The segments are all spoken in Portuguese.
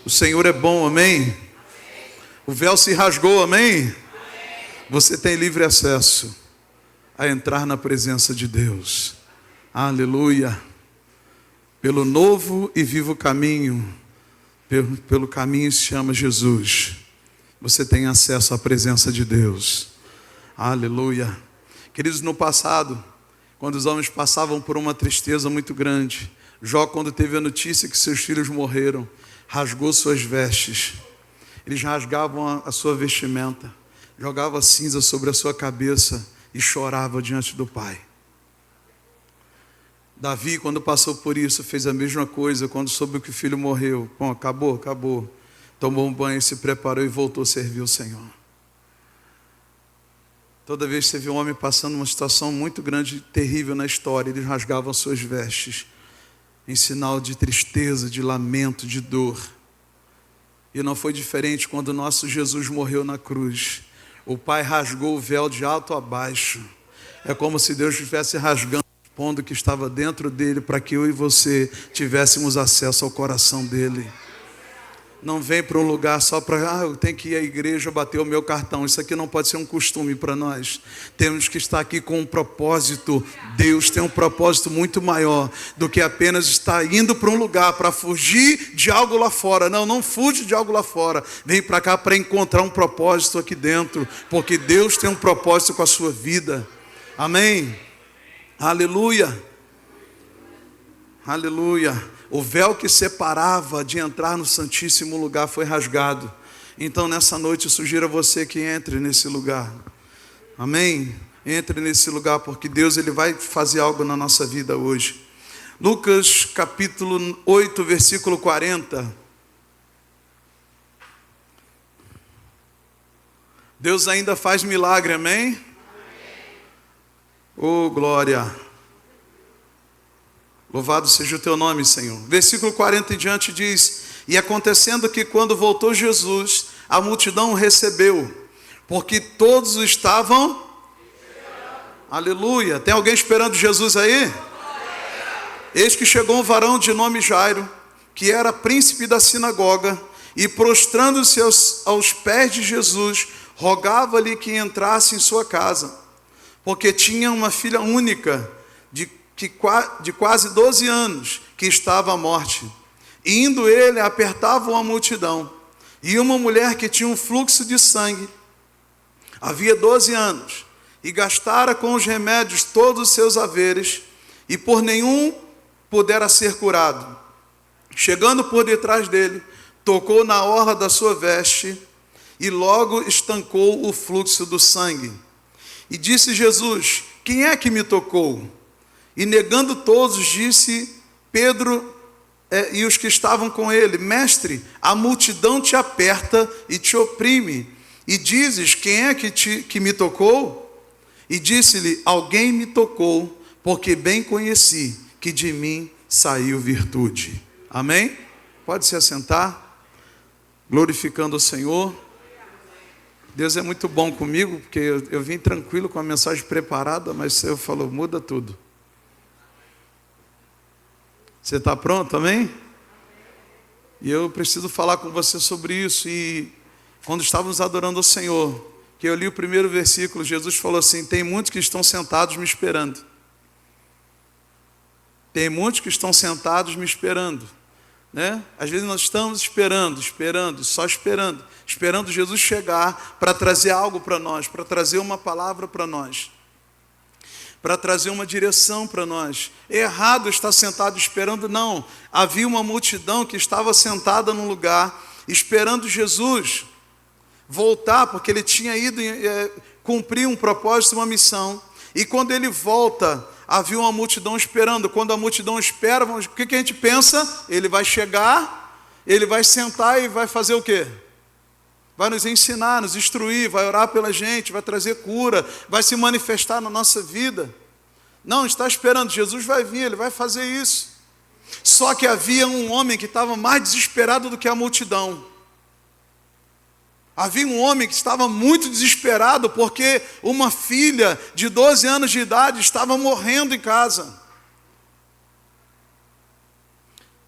O Senhor é bom, amém? O véu se rasgou, amém? Você tem livre acesso a entrar na presença de Deus. Aleluia. Pelo novo e vivo caminho, pelo caminho se chama Jesus. Você tem acesso à presença de Deus. Aleluia. Queridos, no passado, quando os homens passavam por uma tristeza muito grande, Jó, quando teve a notícia que seus filhos morreram, rasgou suas vestes. Eles rasgavam a sua vestimenta, jogavam cinza sobre a sua cabeça e chorava diante do Pai. Davi, quando passou por isso, fez a mesma coisa. Quando soube que o filho morreu, bom, acabou. Tomou um banho, se preparou e voltou a servir o Senhor. Toda vez que você viu um homem passando uma situação muito grande, terrível na história, eles rasgavam suas vestes em sinal de tristeza, de lamento, de dor. E não foi diferente quando o nosso Jesus morreu na cruz. O Pai rasgou o véu de alto a baixo. É como se Deus estivesse rasgando o pondo que estava dentro dele, para que eu e você tivéssemos acesso ao coração dele. Não vem para um lugar só para, eu tenho que ir à igreja bater o meu cartão. Isso aqui não pode ser um costume para nós. Temos que estar aqui com um propósito. Deus tem um propósito muito maior do que apenas estar indo para um lugar para fugir de algo lá fora. Não fuge de algo lá fora. Vem para cá para encontrar um propósito aqui dentro, porque Deus tem um propósito com a sua vida. Amém? Aleluia. Aleluia. O véu que separava de entrar no Santíssimo Lugar foi rasgado. Então nessa noite eu sugiro a você que entre nesse lugar. Amém? Entre nesse lugar, porque Deus ele vai fazer algo na nossa vida hoje. Lucas capítulo 8, versículo 40. Deus ainda faz milagre, amém? Oh, glória! Louvado seja o teu nome, Senhor. Versículo 40 em diante diz: E acontecendo que quando voltou Jesus, a multidão o recebeu, porque todos estavam... Aleluia. Tem alguém esperando Jesus aí? Eis que chegou um varão de nome Jairo, que era príncipe da sinagoga, e prostrando-se aos pés de Jesus, rogava-lhe que entrasse em sua casa, porque tinha uma filha única, de quase 12 anos, que estava à morte. E indo ele, apertava uma multidão. E uma mulher que tinha um fluxo de sangue, havia 12 anos, e gastara com os remédios todos os seus haveres, e por nenhum pudera ser curado. Chegando por detrás dele, tocou na orla da sua veste, e logo estancou o fluxo do sangue. E disse Jesus: Quem é que me tocou? E negando todos, disse Pedro e os que estavam com ele: Mestre, a multidão te aperta e te oprime, e dizes: Quem é que me tocou? E disse-lhe: Alguém me tocou, porque bem conheci que de mim saiu virtude. Amém? Pode se assentar, glorificando o Senhor. Deus é muito bom comigo, porque eu vim tranquilo com a mensagem preparada, mas o Senhor falou: muda tudo. Você está pronto, amém? E eu preciso falar com você sobre isso. E quando estávamos adorando ao Senhor, que eu li o primeiro versículo, Jesus falou assim: tem muitos que estão sentados me esperando. Tem muitos que estão sentados me esperando, né? Às vezes nós estamos esperando, só esperando Jesus chegar para trazer algo para nós, para trazer uma palavra para nós, para trazer uma direção para nós. É errado estar sentado esperando, não. Havia uma multidão que estava sentada num lugar, esperando Jesus voltar, porque ele tinha ido cumprir um propósito, uma missão. E quando ele volta, havia uma multidão esperando. Quando a multidão espera, o que a gente pensa? Ele vai chegar, ele vai sentar e vai fazer o quê? Vai nos ensinar, nos instruir, vai orar pela gente, vai trazer cura, vai se manifestar na nossa vida. Não, está esperando, Jesus vai vir, ele vai fazer isso. Só que havia um homem que estava mais desesperado do que a multidão. Havia um homem que estava muito desesperado, porque uma filha de 12 anos de idade estava morrendo em casa.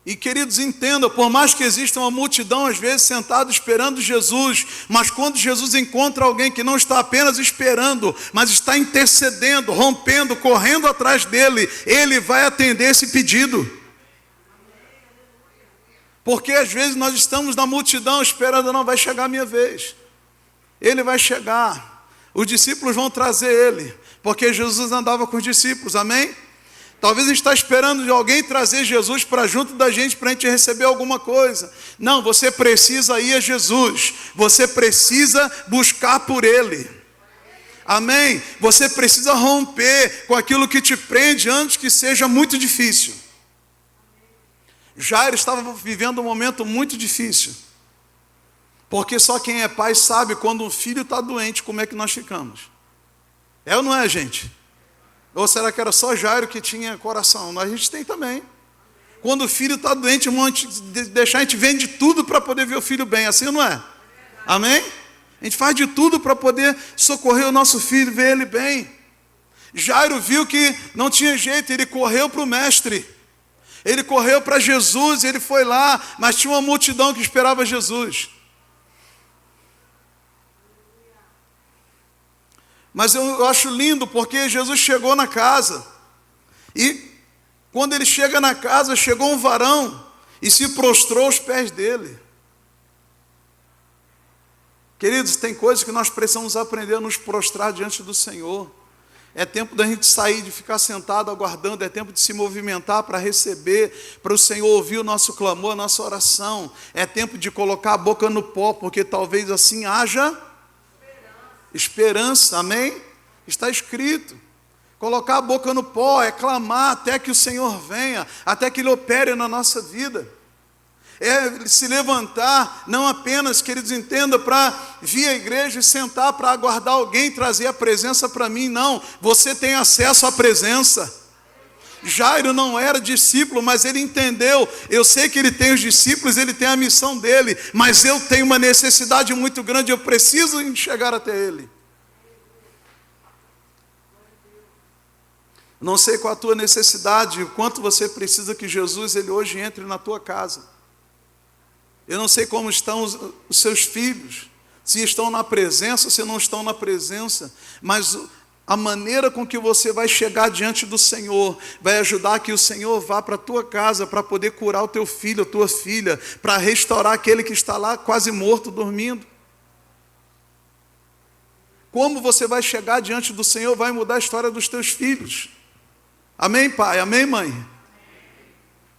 E queridos, entendam, por mais que exista uma multidão às vezes sentada esperando Jesus, mas quando Jesus encontra alguém que não está apenas esperando, mas está intercedendo, rompendo, correndo atrás dele, ele vai atender esse pedido. Porque às vezes nós estamos na multidão esperando, não, vai chegar a minha vez. Ele vai chegar, os discípulos vão trazer ele, porque Jesus andava com os discípulos, amém? Talvez a gente está esperando de alguém trazer Jesus para junto da gente, para a gente receber alguma coisa. Não, você precisa ir a Jesus. Você precisa buscar por Ele. Amém? Você precisa romper com aquilo que te prende antes que seja muito difícil. Jairo estava vivendo um momento muito difícil. Porque só quem é pai sabe quando um filho está doente, como é que nós ficamos. É ou não é, gente? Ou será que era só Jairo que tinha coração? A gente tem também. Quando o filho está doente, irmão, a gente vende tudo para poder ver o filho bem, assim ou não é? Amém? A gente faz de tudo para poder socorrer o nosso filho, ver ele bem. Jairo viu que não tinha jeito, ele correu para o mestre. Ele correu para Jesus, ele foi lá, mas tinha uma multidão que esperava Jesus. Mas eu acho lindo porque Jesus chegou na casa e quando ele chega na casa, chegou um varão e se prostrou aos pés dele. Queridos, tem coisas que nós precisamos aprender a nos prostrar diante do Senhor. É tempo da gente sair, de ficar sentado aguardando, é tempo de se movimentar para receber, para o Senhor ouvir o nosso clamor, a nossa oração. É tempo de colocar a boca no pó, porque talvez assim haja esperança, amém? Está escrito. Colocar a boca no pó é clamar até que o Senhor venha, até que Ele opere na nossa vida. É se levantar, não apenas, queridos, entenda, para vir à igreja e sentar para aguardar alguém trazer a presença para mim, não. Você tem acesso à presença. Jairo não era discípulo, mas ele entendeu. Eu sei que ele tem os discípulos, ele tem a missão dele, mas eu tenho uma necessidade muito grande, eu preciso chegar até ele. Não sei qual a tua necessidade, o quanto você precisa que Jesus, ele hoje entre na tua casa. Eu não sei como estão os seus filhos, se estão na presença ou se não estão na presença, mas a maneira com que você vai chegar diante do Senhor vai ajudar que o Senhor vá para a tua casa para poder curar o teu filho, a tua filha, para restaurar aquele que está lá quase morto, dormindo. Como você vai chegar diante do Senhor vai mudar a história dos teus filhos. Amém, pai? Amém, mãe?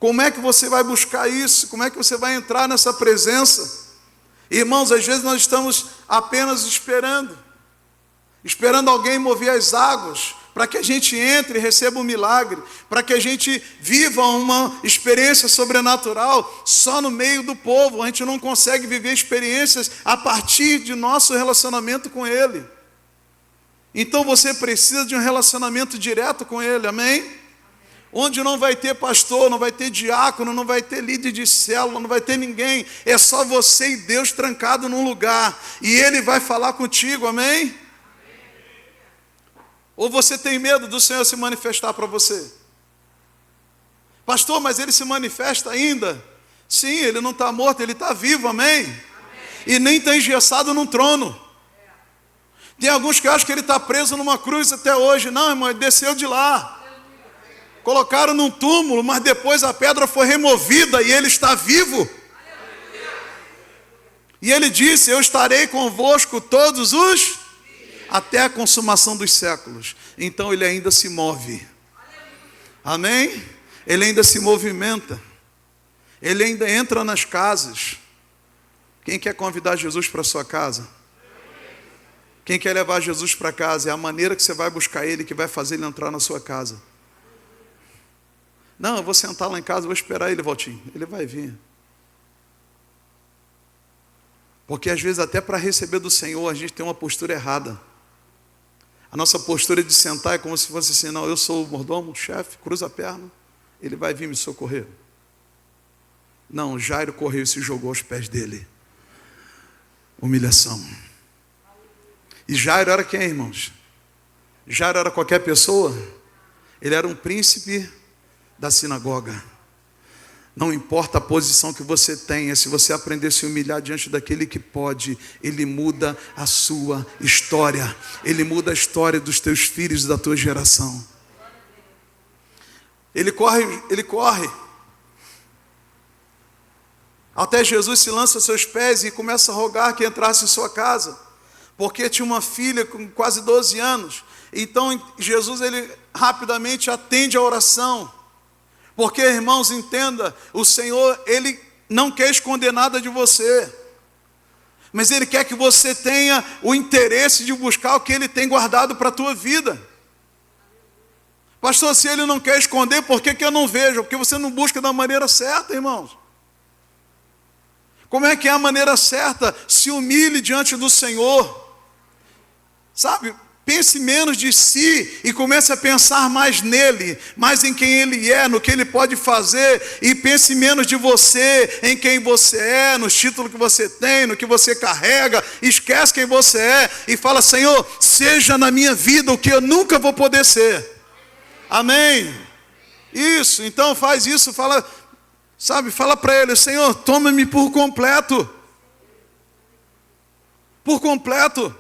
Como é que você vai buscar isso? Como é que você vai entrar nessa presença? Irmãos, às vezes nós estamos apenas esperando alguém mover as águas, para que a gente entre e receba um milagre, para que a gente viva uma experiência sobrenatural só no meio do povo. A gente não consegue viver experiências a partir de nosso relacionamento com Ele. Então você precisa de um relacionamento direto com Ele, amém? Onde não vai ter pastor, não vai ter diácono, não vai ter líder de célula, não vai ter ninguém. É só você e Deus trancado num lugar. E Ele vai falar contigo, amém? Ou você tem medo do Senhor se manifestar para você? Pastor, mas Ele se manifesta ainda? Sim, Ele não está morto, Ele está vivo, amém? E nem está engessado num trono. Tem alguns que acham que Ele está preso numa cruz até hoje. Não, irmão, Ele desceu de lá. Colocaram num túmulo, mas depois a pedra foi removida e Ele está vivo. E Ele disse, eu estarei convosco todos os até a consumação dos séculos. Então Ele ainda se move. Amém? Ele ainda se movimenta. Ele ainda entra nas casas. Quem quer convidar Jesus para a sua casa? Quem quer levar Jesus para casa? É a maneira que você vai buscar Ele que vai fazer Ele entrar na sua casa. Não, eu vou sentar lá em casa, vou esperar Ele, Valtinho. Ele vai vir. Porque às vezes até para receber do Senhor a gente tem uma postura errada. A nossa postura de sentar é como se fosse assim, não, eu sou o mordomo, o chefe, cruza a perna, Ele vai vir me socorrer. Não, Jairo correu e se jogou aos pés dele. Humilhação. E Jairo era quem, irmãos? Jairo era qualquer pessoa? Ele era um príncipe da sinagoga. Não importa a posição que você tenha, se você aprender a se humilhar diante daquele que pode, Ele muda a sua história. Ele muda a história dos teus filhos e da tua geração. Ele corre. Até Jesus se lança aos seus pés e começa a rogar que entrasse em sua casa. Porque tinha uma filha com quase 12 anos. Então Jesus, ele rapidamente atende a oração. Porque, irmãos, entenda, o Senhor, Ele não quer esconder nada de você, mas Ele quer que você tenha o interesse de buscar o que Ele tem guardado para a tua vida. Pastor, se Ele não quer esconder, por que eu não vejo? Porque você não busca da maneira certa, irmãos. Como é que é a maneira certa? Se humilhe diante do Senhor, sabe? Pense menos de si e comece a pensar mais nele, mais em quem ele é, no que ele pode fazer, e pense menos de você, em quem você é, nos títulos que você tem, no que você carrega. Esquece quem você é e fala: Senhor, seja na minha vida o que eu nunca vou poder ser. Amém? Isso, então faz isso, fala para ele: Senhor, toma-me por completo. Por completo.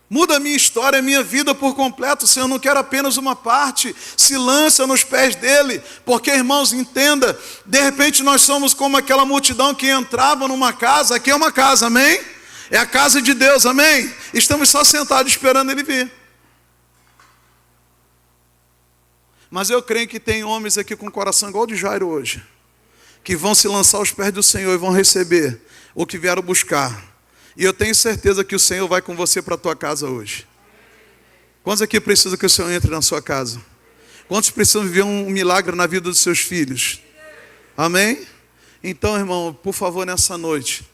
Muda a minha história, a minha vida por completo. Senhor, eu não quero apenas uma parte. Se lança nos pés dele. Porque, irmãos, entenda, de repente nós somos como aquela multidão que entrava numa casa. Aqui é uma casa, amém? É a casa de Deus, amém? Estamos só sentados esperando ele vir. Mas eu creio que tem homens aqui com o coração igual de Jairo hoje, que vão se lançar aos pés do Senhor e vão receber o que vieram buscar. E eu tenho certeza que o Senhor vai com você para a tua casa hoje. Quantos aqui precisam que o Senhor entre na sua casa? Quantos precisam viver um milagre na vida dos seus filhos? Amém? Então, irmão, por favor, nessa noite,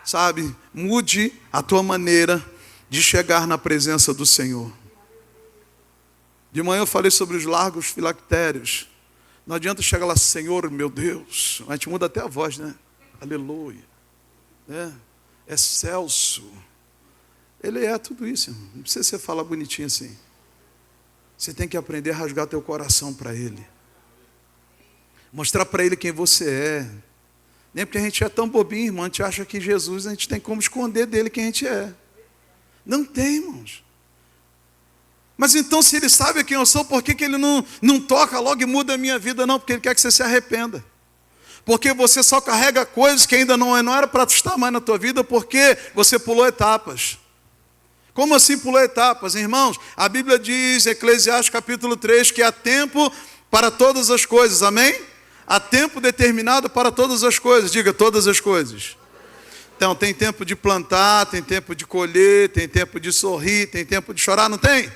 sabe, mude a tua maneira de chegar na presença do Senhor. De manhã eu falei sobre os largos filactérios. Não adianta chegar lá: Senhor, meu Deus. A gente muda até a voz, né? Aleluia. Excelso. Ele é tudo isso, irmão. Não precisa você falar bonitinho assim. Você tem que aprender a rasgar teu coração para Ele. Mostrar para Ele quem você é. Nem porque a gente é tão bobinho, irmão. A gente acha que Jesus, a gente tem como esconder dele quem a gente é. Não tem, irmãos. Mas então, se Ele sabe quem eu sou, por que Ele não toca logo e muda a minha vida? Não, porque Ele quer que você se arrependa. Porque você só carrega coisas que ainda não era para estar mais na tua vida, porque você pulou etapas. Como assim pulou etapas, irmãos? A Bíblia diz, Eclesiastes capítulo 3, que há tempo para todas as coisas, amém? Há tempo determinado para todas as coisas, diga todas as coisas. Então, tem tempo de plantar, tem tempo de colher, tem tempo de sorrir, tem tempo de chorar, não tem?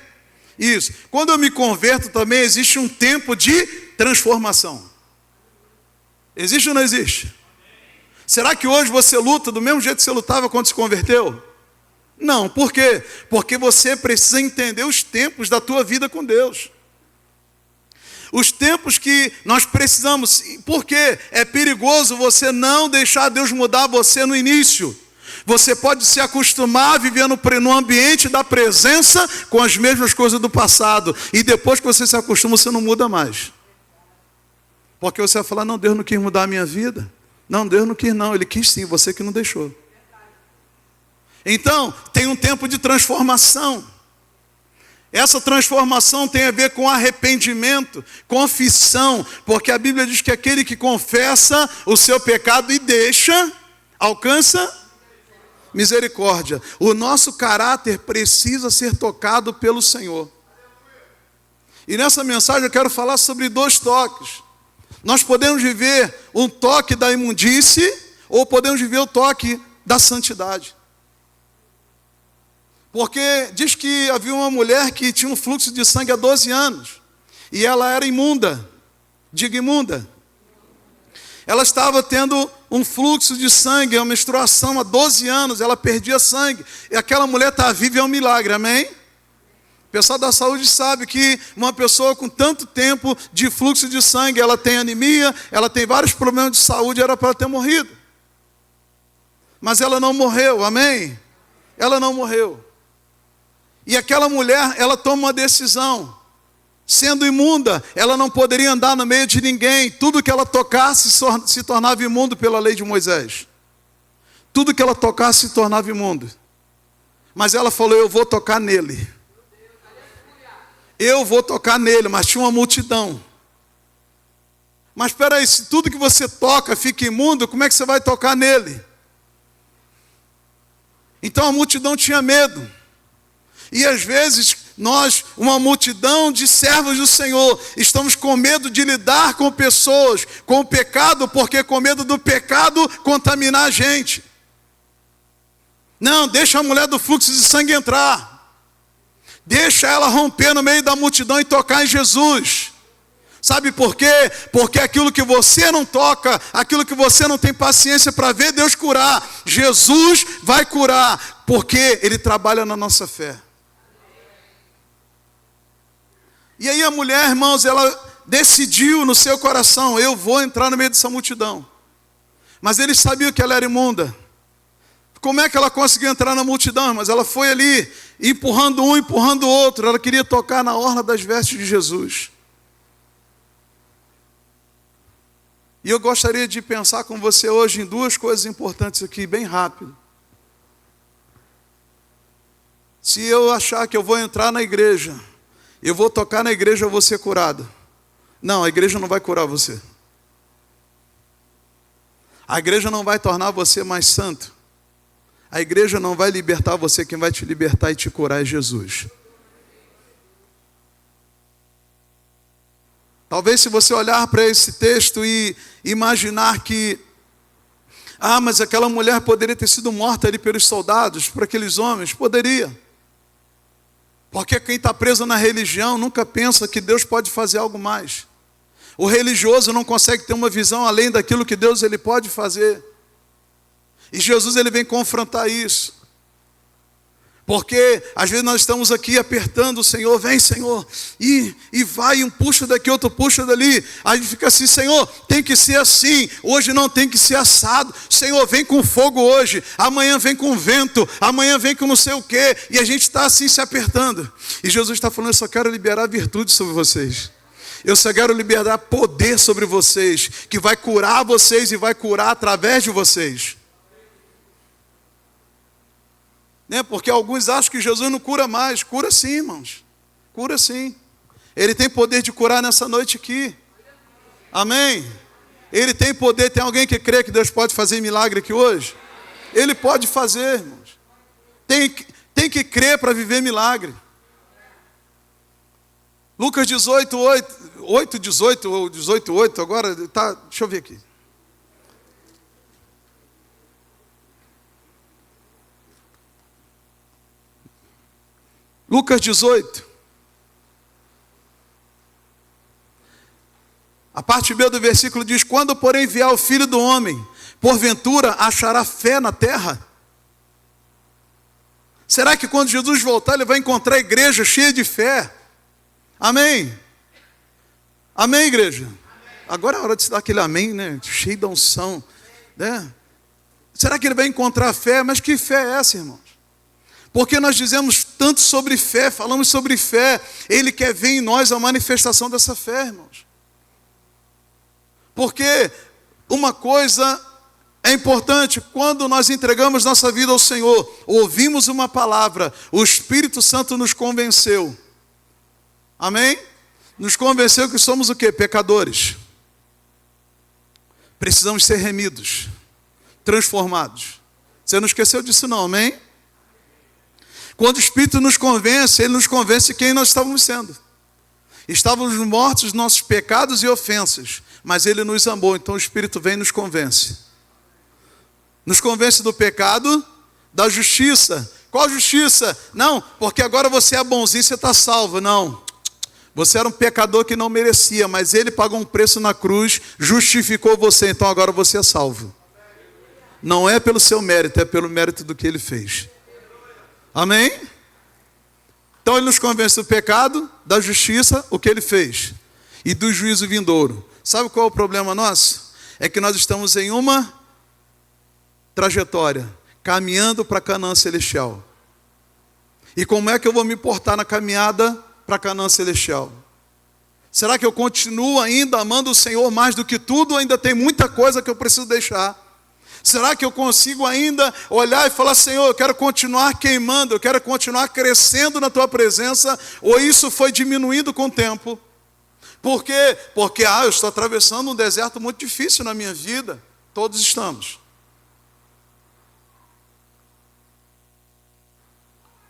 Isso. Quando eu me converto também, existe um tempo de transformação. Existe ou não existe? Será que hoje você luta do mesmo jeito que você lutava quando se converteu? Não, por quê? Porque você precisa entender os tempos da tua vida com Deus. Os tempos que nós precisamos. Por quê? É perigoso você não deixar Deus mudar você no início. Você pode se acostumar a viver no ambiente da presença com as mesmas coisas do passado. E depois que você se acostuma, você não muda mais. Porque você vai falar: não, Deus não quis mudar a minha vida. Não, Deus não quis não, Ele quis sim, você que não deixou. Então, tem um tempo de transformação. Essa transformação tem a ver com arrependimento, confissão, porque a Bíblia diz que aquele que confessa o seu pecado e deixa, alcança misericórdia. O nosso caráter precisa ser tocado pelo Senhor. E nessa mensagem eu quero falar sobre 2 toques. Nós podemos viver um toque da imundície ou podemos viver o toque da santidade. Porque diz que havia uma mulher que tinha um fluxo de sangue há 12 anos. E ela era imunda. Diga imunda. Ela estava tendo um fluxo de sangue, uma menstruação há 12 anos. Ela perdia sangue. E aquela mulher está viva, é um milagre, amém? O pessoal da saúde sabe que uma pessoa com tanto tempo de fluxo de sangue, ela tem anemia, ela tem vários problemas de saúde, era para ela ter morrido. Mas ela não morreu, amém? Ela não morreu. E aquela mulher, ela toma uma decisão. Sendo imunda, ela não poderia andar no meio de ninguém. Tudo que ela tocasse se tornava imundo pela lei de Moisés. Tudo que ela tocasse se tornava imundo. Mas ela falou, eu vou tocar nele. Eu vou tocar nele, mas tinha uma multidão. Mas espera aí, se tudo que você toca fica imundo, como é que você vai tocar nele? Então a multidão tinha medo. E às vezes nós, uma multidão de servos do Senhor, estamos com medo de lidar com pessoas, com o pecado, porque com medo do pecado contaminar a gente. Não, deixa a mulher do fluxo de sangue entrar. Deixa ela romper no meio da multidão e tocar em Jesus. Sabe por quê? Porque aquilo que você não toca, aquilo que você não tem paciência para ver Deus curar, Jesus vai curar, porque Ele trabalha na nossa fé. E aí a mulher, irmãos, ela decidiu no seu coração, eu vou entrar no meio dessa multidão. Mas eles sabiam que ela era imunda. Como é que ela conseguiu entrar na multidão? Mas ela foi ali, empurrando um, empurrando o outro. Ela queria tocar na orla das vestes de Jesus. E eu gostaria de pensar com você hoje em duas coisas importantes aqui, bem rápido. Se eu achar que eu vou entrar na igreja, eu vou tocar na igreja, eu vou ser curado. Não, a igreja não vai curar você. A igreja não vai tornar você mais santo. A igreja não vai libertar você, quem vai te libertar e te curar é Jesus. Talvez se você olhar para esse texto e imaginar que, mas aquela mulher poderia ter sido morta ali pelos soldados, por aqueles homens, poderia. Porque quem está preso na religião nunca pensa que Deus pode fazer algo mais. O religioso não consegue ter uma visão além daquilo que Deus ele pode fazer. E Jesus ele vem confrontar isso. Porque às vezes nós estamos aqui apertando o Senhor, vem Senhor, e vai, um puxa daqui, outro puxa dali. Aí a gente fica assim, Senhor, tem que ser assim, hoje não tem que ser assado. Senhor, vem com fogo hoje, amanhã vem com vento, amanhã vem com não sei o quê. E a gente está assim se apertando. E Jesus está falando, eu só quero liberar virtude sobre vocês. Eu só quero liberar poder sobre vocês, que vai curar vocês e vai curar através de vocês. Porque alguns acham que Jesus não cura mais. Cura sim, irmãos. Cura sim. Ele tem poder de curar nessa noite aqui. Amém? Ele tem poder. Tem alguém que crê que Deus pode fazer milagre aqui hoje? Ele pode fazer, irmãos. Tem que crer para viver milagre. Lucas 18, 18 ou 18, 8, agora, tá, deixa eu ver aqui. Lucas 18. A parte B do versículo diz, quando porém vier o Filho do Homem, porventura achará fé na terra? Será que quando Jesus voltar, ele vai encontrar a igreja cheia de fé? Amém? Amém, igreja? Amém. Agora é a hora de se dar aquele amém, né? Cheio da unção, né? Será que ele vai encontrar fé? Mas que fé é essa, irmãos? Porque nós dizemos tanto sobre fé, falamos sobre fé. Ele quer ver em nós a manifestação dessa fé, irmãos. Porque uma coisa é importante, quando nós entregamos nossa vida ao Senhor, ouvimos uma palavra, o Espírito Santo nos convenceu. Amém? Nos convenceu que somos o quê? Pecadores. Precisamos ser remidos, transformados. Você não esqueceu disso não, amém? Quando o Espírito nos convence, Ele nos convence quem nós estávamos sendo. Estávamos mortos nos nossos pecados e ofensas, mas Ele nos amou, então o Espírito vem e nos convence. Nos convence do pecado, da justiça. Qual justiça? Não, porque agora você é bonzinho, você está salvo. Não, você era um pecador que não merecia, mas Ele pagou um preço na cruz, justificou você, então agora você é salvo. Não é pelo seu mérito, é pelo mérito do que Ele fez. Amém? Então Ele nos convence do pecado, da justiça, o que Ele fez, e do juízo vindouro. Sabe qual é o problema nosso? É que nós estamos em uma trajetória, caminhando para Canaã celestial. E como é que eu vou me portar na caminhada para Canaã celestial? Será que eu continuo ainda amando o Senhor mais do que tudo? Ou ainda tem muita coisa que eu preciso deixar? Será que eu consigo ainda olhar e falar, Senhor, eu quero continuar queimando, eu quero continuar crescendo na Tua presença? Ou isso foi diminuindo com o tempo? Por quê? Porque eu estou atravessando um deserto muito difícil na minha vida. Todos estamos.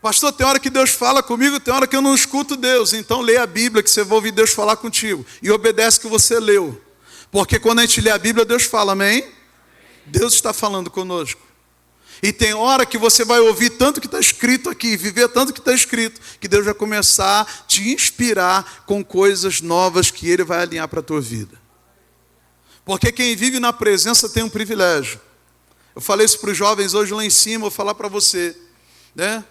Pastor, tem hora que Deus fala comigo, tem hora que eu não escuto Deus. Então leia a Bíblia que você vai ouvir Deus falar contigo. E obedece o que você leu. Porque quando a gente lê a Bíblia, Deus fala, amém? Deus está falando conosco. E tem hora que você vai ouvir tanto que está escrito aqui, viver tanto que está escrito, que Deus vai começar a te inspirar com coisas novas que Ele vai alinhar para a tua vida. Porque quem vive na presença tem um privilégio. Eu falei isso para os jovens hoje lá em cima, vou falar para você, né?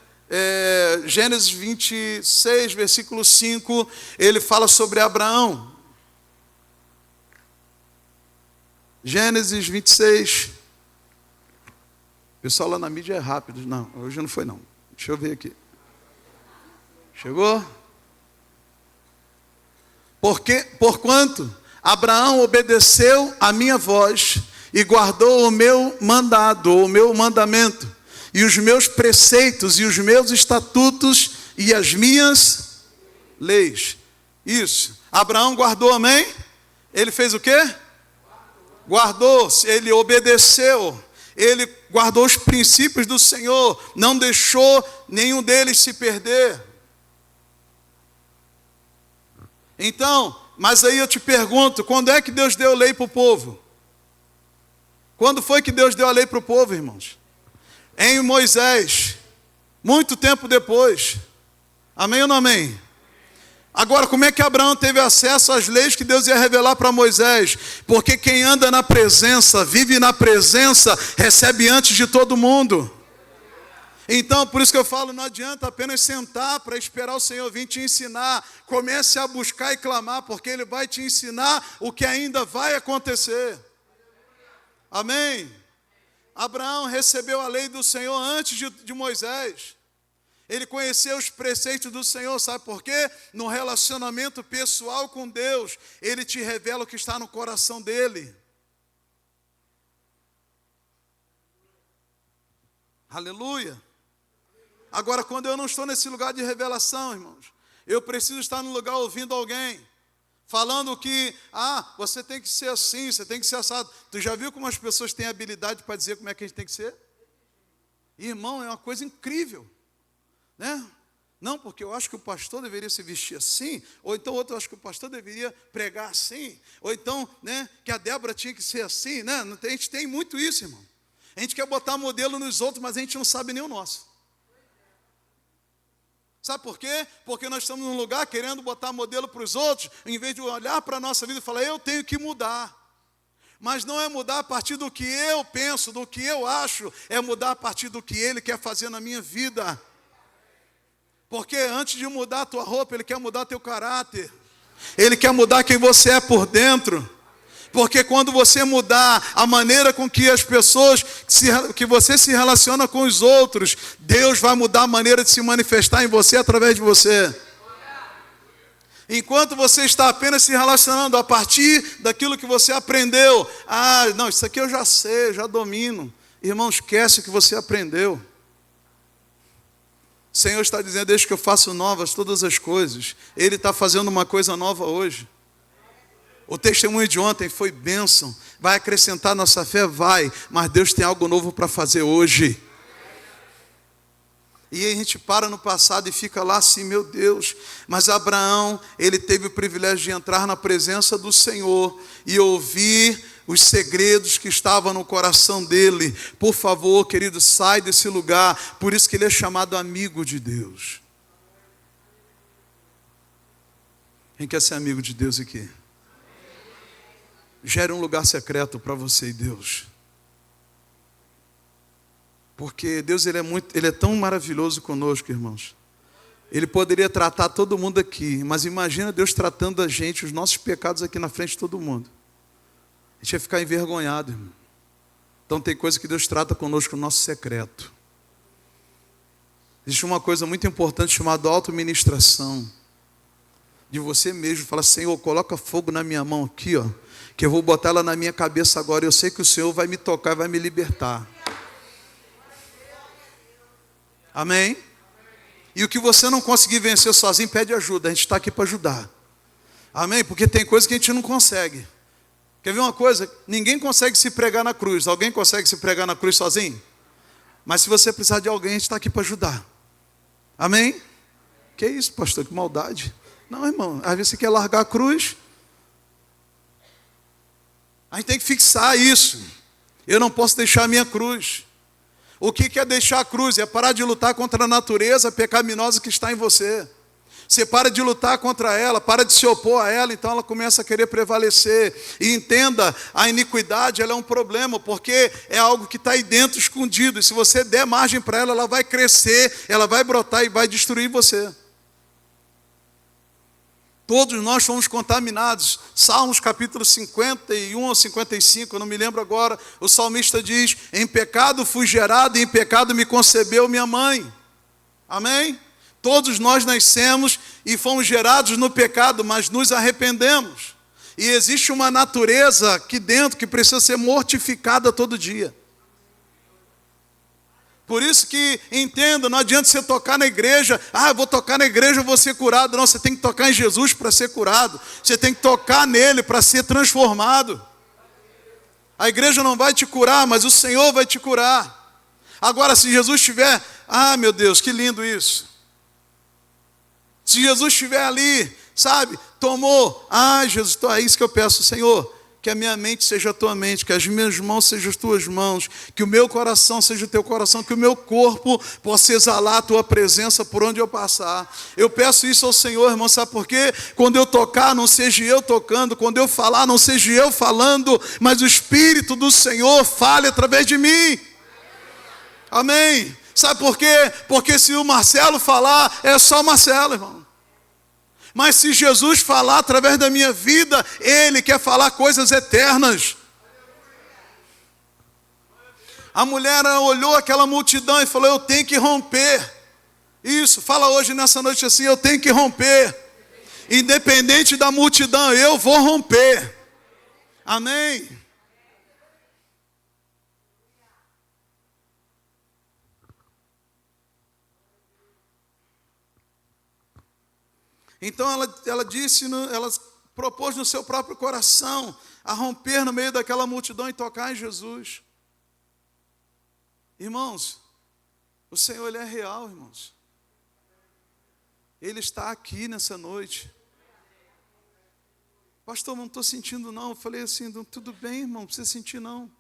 Gênesis 26, versículo 5, ele fala sobre Abraão. Gênesis 26. O pessoal lá na mídia é rápido. Não, hoje não foi não. Deixa eu ver aqui. Chegou? Porquanto Abraão obedeceu a minha voz e guardou o meu mandado, o meu mandamento, e os meus preceitos, e os meus estatutos, e as minhas leis. Isso. Abraão guardou, amém? Ele fez o quê? Guardou, ele obedeceu, ele guardou os princípios do Senhor, não deixou nenhum deles se perder. Então, mas aí eu te pergunto, quando é que Deus deu lei para o povo? Quando foi que Deus deu a lei para o povo, irmãos? Em Moisés, muito tempo depois. Amém ou não amém? Agora, como é que Abraão teve acesso às leis que Deus ia revelar para Moisés? Porque quem anda na presença, vive na presença, recebe antes de todo mundo. Então, por isso que eu falo, não adianta apenas sentar para esperar o Senhor vir te ensinar. Comece a buscar e clamar, porque Ele vai te ensinar o que ainda vai acontecer. Amém? Abraão recebeu a lei do Senhor antes de Moisés. Ele conheceu os preceitos do Senhor, sabe por quê? No relacionamento pessoal com Deus, Ele te revela o que está no coração dEle. Aleluia. Agora, quando eu não estou nesse lugar de revelação, irmãos, eu preciso estar no lugar ouvindo alguém, falando que, você tem que ser assim, você tem que ser assado. Tu já viu como as pessoas têm habilidade para dizer como é que a gente tem que ser? Irmão, é uma coisa incrível, né? Não, porque eu acho que o pastor deveria se vestir assim, ou então outro, eu acho que o pastor deveria pregar assim, ou então, né, que a Débora tinha que ser assim, né? A gente tem muito isso, irmão. A gente quer botar modelo nos outros, mas a gente não sabe nem o nosso. Sabe por quê? Porque nós estamos num lugar querendo botar modelo para os outros, em vez de olhar para a nossa vida e falar, eu tenho que mudar. Mas não é mudar a partir do que eu penso, do que eu acho, é mudar a partir do que Ele quer fazer na minha vida. Porque antes de mudar a tua roupa, Ele quer mudar teu caráter. Ele quer mudar quem você é por dentro. Porque quando você mudar a maneira com que as pessoas, que você se relaciona com os outros, Deus vai mudar a maneira de se manifestar em você através de você. Enquanto você está apenas se relacionando a partir daquilo que você aprendeu. Não, isso aqui eu já sei, já domino. Irmão, esquece o que você aprendeu. O Senhor está dizendo, deixa que eu faço novas todas as coisas. Ele está fazendo uma coisa nova hoje. O testemunho de ontem foi bênção. Vai acrescentar nossa fé? Vai. Mas Deus tem algo novo para fazer hoje. E a gente para no passado e fica lá assim, meu Deus. Mas Abraão, ele teve o privilégio de entrar na presença do Senhor e ouvir os segredos que estavam no coração dele. Por favor, querido, sai desse lugar. Por isso que ele é chamado amigo de Deus. Quem quer ser amigo de Deus aqui? Gere um lugar secreto para você e Deus. Porque Deus ele é tão maravilhoso conosco, irmãos. Ele poderia tratar todo mundo aqui, mas imagina Deus tratando a gente, os nossos pecados aqui na frente de todo mundo. A gente ia ficar envergonhado, irmão. Então tem coisa que Deus trata conosco no nosso secreto. Existe uma coisa muito importante chamada autoministração. de você mesmo. Fala, Senhor, coloca fogo na minha mão aqui, ó, que eu vou botar ela na minha cabeça agora. Eu sei que o Senhor vai me tocar e vai me libertar. Amém? E o que você não conseguir vencer sozinho, pede ajuda. A gente está aqui para ajudar. Amém? Porque tem coisas que a gente não consegue. Quer ver uma coisa? Ninguém consegue se pregar na cruz. Alguém consegue se pregar na cruz sozinho? Mas se você precisar de alguém, a gente está aqui para ajudar. Amém? Que isso, pastor? Que maldade. Não, irmão. Às vezes você quer largar a cruz. A gente tem que fixar isso. Eu não posso deixar a minha cruz. O que é deixar a cruz? É parar de lutar contra a natureza pecaminosa que está em você. Você para de lutar contra ela, para de se opor a ela, então ela começa a querer prevalecer. E entenda, a iniquidade ela é um problema, porque é algo que está aí dentro escondido. E se você der margem para ela, ela vai crescer, ela vai brotar e vai destruir você. Todos nós fomos contaminados. Salmos capítulo 51 ou 55, eu não me lembro agora. O salmista diz, em pecado fui gerado e em pecado me concebeu minha mãe. Amém? Todos nós nascemos e fomos gerados no pecado, mas nos arrependemos. E existe uma natureza aqui dentro que precisa ser mortificada todo dia. Por isso que, entenda, não adianta você tocar na igreja, eu vou tocar na igreja, eu vou ser curado. Não, você tem que tocar em Jesus para ser curado. Você tem que tocar nele para ser transformado. A igreja não vai te curar, mas o Senhor vai te curar. Agora, se Jesus estiver, meu Deus, que lindo isso. Se Jesus estiver ali, sabe, tomou, Jesus, é isso que eu peço, Senhor. Que a minha mente seja a tua mente, que as minhas mãos sejam as tuas mãos, que o meu coração seja o teu coração, que o meu corpo possa exalar a tua presença por onde eu passar. Eu peço isso ao Senhor, irmão, sabe por quê? Quando eu tocar, não seja eu tocando, quando eu falar, não seja eu falando, mas o Espírito do Senhor fale através de mim. Amém? Sabe por quê? Porque se o Marcelo falar, é só Marcelo, irmão. Mas se Jesus falar através da minha vida, Ele quer falar coisas eternas. A mulher olhou aquela multidão e falou, eu tenho que romper. Isso, fala hoje nessa noite assim, eu tenho que romper. Independente da multidão, eu vou romper. Amém? Então ela disse, ela propôs no seu próprio coração a romper no meio daquela multidão e tocar em Jesus. Irmãos, o Senhor Ele é real, irmãos. Ele está aqui nessa noite. Pastor, não estou sentindo não. Eu falei assim, tudo bem, irmão, não precisa sentir não.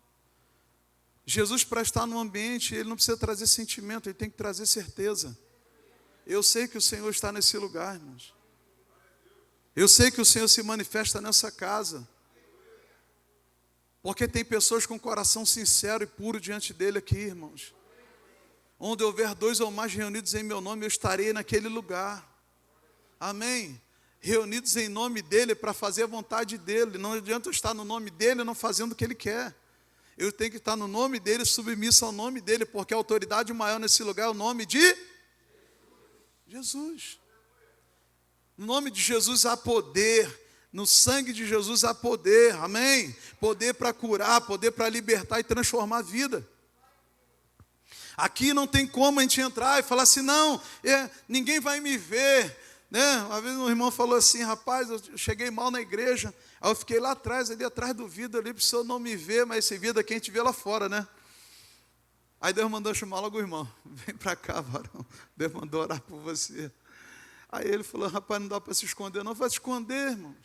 Jesus, para estar no ambiente, Ele não precisa trazer sentimento, Ele tem que trazer certeza. Eu sei que o Senhor está nesse lugar, irmãos. Eu sei que o Senhor se manifesta nessa casa. Porque tem pessoas com coração sincero e puro diante dele aqui, irmãos. Onde houver 2 ou mais reunidos em meu nome, eu estarei naquele lugar. Amém? Reunidos em nome dele para fazer a vontade dele. Não adianta eu estar no nome dele não fazendo o que ele quer. Eu tenho que estar no nome dele, submisso ao nome dele, porque a autoridade maior nesse lugar é o nome de Jesus. No nome de Jesus há poder, no sangue de Jesus há poder, amém? Poder para curar, poder para libertar e transformar a vida. Aqui não tem como a gente entrar e falar assim, não, ninguém vai me ver, né? Uma vez um irmão falou assim, rapaz, eu cheguei mal na igreja, aí eu fiquei lá atrás, ali atrás do vidro, ali, para o senhor não me ver, mas esse vidro aqui a gente vê lá fora, né? Aí Deus mandou chamar logo o irmão, vem para cá, varão, Deus mandou orar por você. Aí ele falou, rapaz, não dá para se esconder, não vai se esconder, irmãos.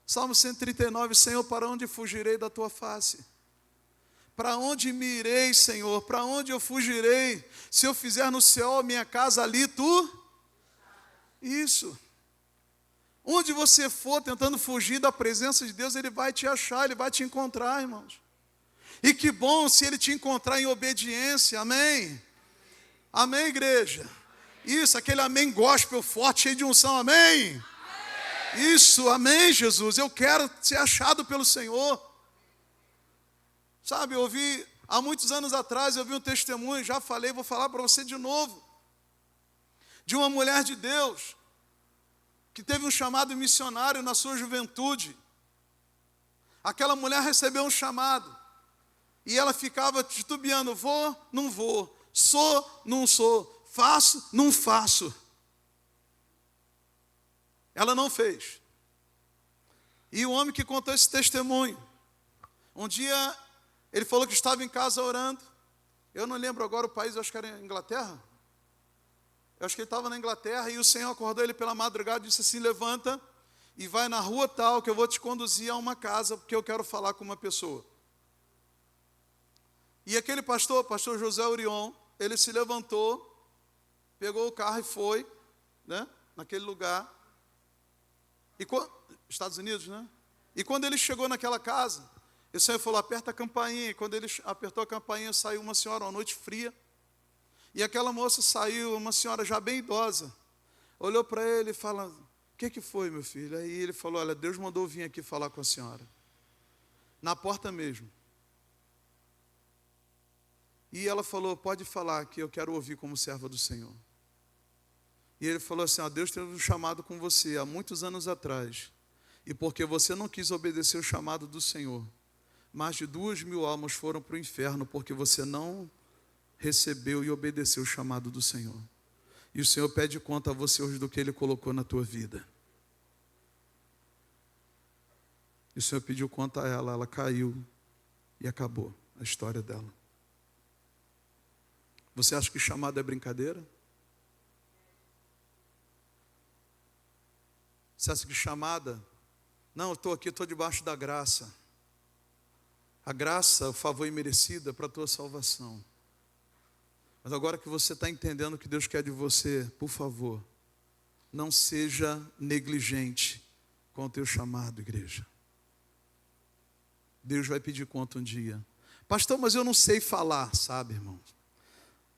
Salmo 139, Senhor, para onde fugirei da tua face? Para onde me irei, Senhor? Para onde eu fugirei? Se eu fizer no céu a minha casa, ali tu? Isso. Onde você for tentando fugir da presença de Deus, Ele vai te achar, Ele vai te encontrar, irmãos. E que bom se Ele te encontrar em obediência, amém? Amém, igreja? Isso, aquele amém gospel forte, cheio de unção, amém? Isso, amém, Jesus, eu quero ser achado pelo Senhor. Sabe, eu ouvi, há muitos anos atrás, eu vi um testemunho, já falei, vou falar para você de novo, de uma mulher de Deus, que teve um chamado missionário na sua juventude. Aquela mulher recebeu um chamado e ela ficava titubeando: vou, não vou, sou, não sou, faço, não faço. Ela não fez. E o homem que contou esse testemunho, um dia ele falou que estava em casa orando. Eu não lembro agora o país, eu acho que era Inglaterra. Eu acho que ele estava na Inglaterra e o Senhor acordou ele pela madrugada e disse assim: levanta e vai na rua tal que eu vou te conduzir a uma casa porque eu quero falar com uma pessoa. E aquele pastor, pastor José Orion, ele se levantou, pegou o carro e foi, né, naquele lugar. Estados Unidos, né? E quando ele chegou naquela casa, o Senhor falou: aperta a campainha. E quando ele apertou a campainha, saiu uma senhora, uma noite fria. E aquela moça saiu, uma senhora já bem idosa, olhou para ele e falou: o que foi, meu filho? Aí ele falou: olha, Deus mandou vir aqui falar com a senhora. Na porta mesmo. E ela falou: pode falar, que eu quero ouvir como serva do Senhor. E ele falou assim: Deus teve um chamado com você há muitos anos atrás. E porque você não quis obedecer o chamado do Senhor, mais de 2.000 almas foram para o inferno, porque você não recebeu e obedeceu o chamado do Senhor. E o Senhor pede conta a você hoje do que Ele colocou na tua vida. E o Senhor pediu conta a ela, ela caiu e acabou a história dela. Você acha que chamado é brincadeira? Você acha que chamada? Não, eu estou aqui, estou debaixo da graça. A graça, o favor imerecido é para a tua salvação. Mas agora que você está entendendo o que Deus quer de você, por favor, não seja negligente com o teu chamado, igreja. Deus vai pedir conta um dia. Pastor, mas eu não sei falar, sabe, irmão?